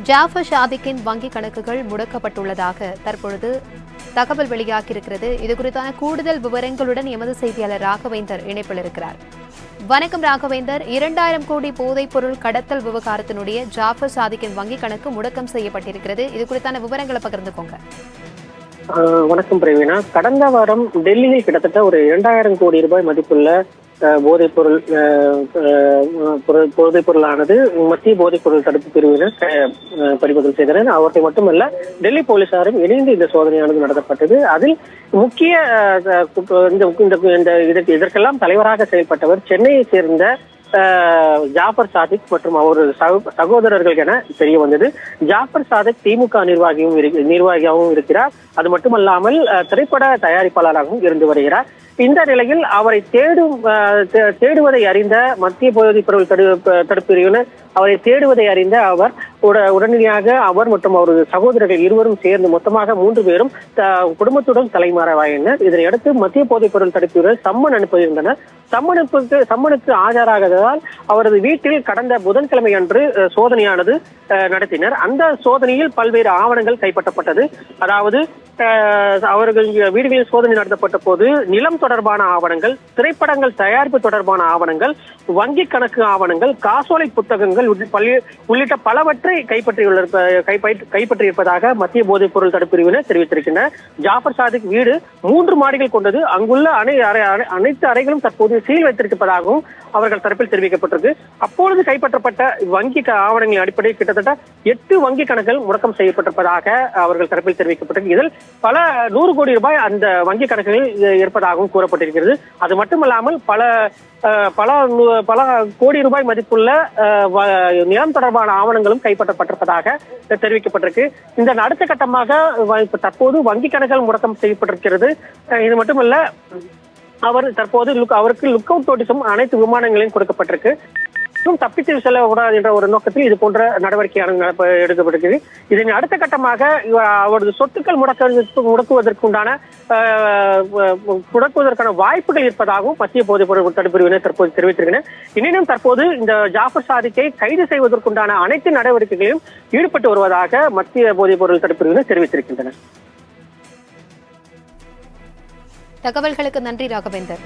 ஜாஃபர் சாதிக்கின் வங்கி கணக்குகள் முடக்கப்பட்டுள்ளதாக தற்பொழுது தகவல் வெளியாகியிருக்கிறது. இதுகுறித்தான கூடுதல் விவரங்களுடன் எமது செய்தியாளர் ராகவேந்தர் இணைப்பில் இருக்கிறார். வணக்கம் ராகவேந்தர். 2000 கோடி போதைப் பொருள் கடத்தல் விவகாரத்தினுடைய ஜாஃபர் சாதிக்கின் வங்கி கணக்கு முடக்கம் செய்யப்பட்டிருக்கிறது. இது குறித்தான விவரங்களை பகிர்ந்துக்கோங்க. வணக்கம் பிரவீனா. கடந்த வாரம் டெல்லியில் கிட்டத்தட்ட ஒரு 2000 கோடி ரூபாய் மதிப்புள்ள போதைப் பொருளானது மத்திய போதைப் பொருள் தடுப்பு பிரிவினர் பறிமுதல் செய்தனர். அவற்றை மட்டுமல்ல, டெல்லி போலீசாரும் இணைந்து இந்த சோதனையானது நடத்தப்பட்டது. அதில் முக்கிய இதற்கெல்லாம் தலைவராக செயல்பட்டவர் சென்னையை சேர்ந்த ஜாஃபர் சாதிக் மற்றும் அவரது சகோதரர்கள் என தெரிய வந்தது. ஜாஃபர் சாதிக் திமுக நிர்வாகியாகவும் இருக்கிறார். அது மட்டுமல்லாமல் திரைப்பட தயாரிப்பாளராகவும் இருந்து வருகிறார். இந்த நிலையில் அவரை தேடுவதை அறிந்த மத்திய போதைப் பொருள் தடுப்பு பிரிவினர் அவரை தேடுவதை அறிந்த அவர் உடனடியாக அவர் மற்றும் அவரது சகோதரர்கள் இருவரும் சேர்ந்து மொத்தமாக 3 பேரும் குடும்பத்துடன் தலைமறைவாயினர். இதனையடுத்து மத்திய போதைப் பொருள் தடுப்பு பிரிவினர் சம்மன் அனுப்பியிருந்தனர். சம்மனுக்கு ஆஜராகாததால் அவரது வீட்டில் கடந்த புதன்கிழமை அன்று சோதனையானது நடத்தினர். அந்த சோதனையில் பல்வேறு ஆவணங்கள் கைப்பற்றப்பட்டது. அதாவது அவர்கள் வீடுகளில் சோதனை நடத்தப்பட்ட போது நிலம் தொடர்பான ஆவணங்கள், திரைப்படங்கள் தயாரிப்பு தொடர்பான ஆவணங்கள், வங்கி கணக்கு ஆவணங்கள், காசோலை புத்தகங்கள் உள்ளிட்ட பலவற்றை கைப்பற்றியிருப்பதாக மத்திய போதைப் பொருள் தடுப்பு பிரிவினர் தெரிவித்திருக்கின்றனர். ஜாஃபர் சாதிக் வீடு 3 மாடிகள் கொண்டது. அங்குள்ள அனைத்து அறைகளும் தற்போது சீல் வைத்திருப்பதாகவும் அவர்கள் தரப்பில் தெரிவிக்கப்பட்டிருக்கு. அப்பொழுது கைப்பற்றப்பட்ட வங்கி ஆவணங்களின் அடிப்படையில் கிட்டத்தட்ட 8 வங்கி கணக்குகள் முடக்கம் செய்யப்பட்டிருப்பதாக அவர்கள் தரப்பில் தெரிவிக்கப்பட்டிருக்கு. இதில் பல 100 கோடி ரூபாய் அந்த வங்கி கணக்குகளில் இருப்பதாகவும் கூறப்பட்டிருக்கிறது. அது மட்டுமல்லாமல் பல கோடி ரூபாய் மதிப்புள்ள நிலம் தொடர்பான ஆவணங்களும் கைப்பற்றப்பட்டிருப்பதாக தெரிவிக்கப்பட்டிருக்கு. இந்த அடுத்த கட்டமாக தற்போது வங்கி கணக்குகள் முடக்கம் செய்யப்பட்டிருக்கிறது. இது மட்டுமல்ல, அவருக்கு லுக் அவுட் நோட்டீஸும் அனைத்து விமானங்களையும் கொடுக்கப்பட்டிருக்கு. தப்பித்து செல்லக்கூடாது என்ற ஒரு நோக்கத்தில் இது போன்ற நடவடிக்கையான எடுக்கப்பட்டிருக்கிறது. இதன் அடுத்த கட்டமாக அவரது சொத்துக்கள் முடக்குவதற்கான வாய்ப்புகள் இருப்பதாகவும் மத்திய போதைப் பொருள் தடுப்பு பிரிவினர் தற்போது தெரிவித்திருக்கின்றனர். எனினும் தற்போது இந்த ஜாஃபர் சாதிக்கை கைது செய்வதற்குண்டான அனைத்து நடவடிக்கைகளையும் ஈடுபட்டு வருவதாக மத்திய போதைப் பொருள் தடுப்பு பிரிவினர் தெரிவித்திருக்கின்றனர். தகவல்களுக்கு நன்றி ராகவேந்தர்.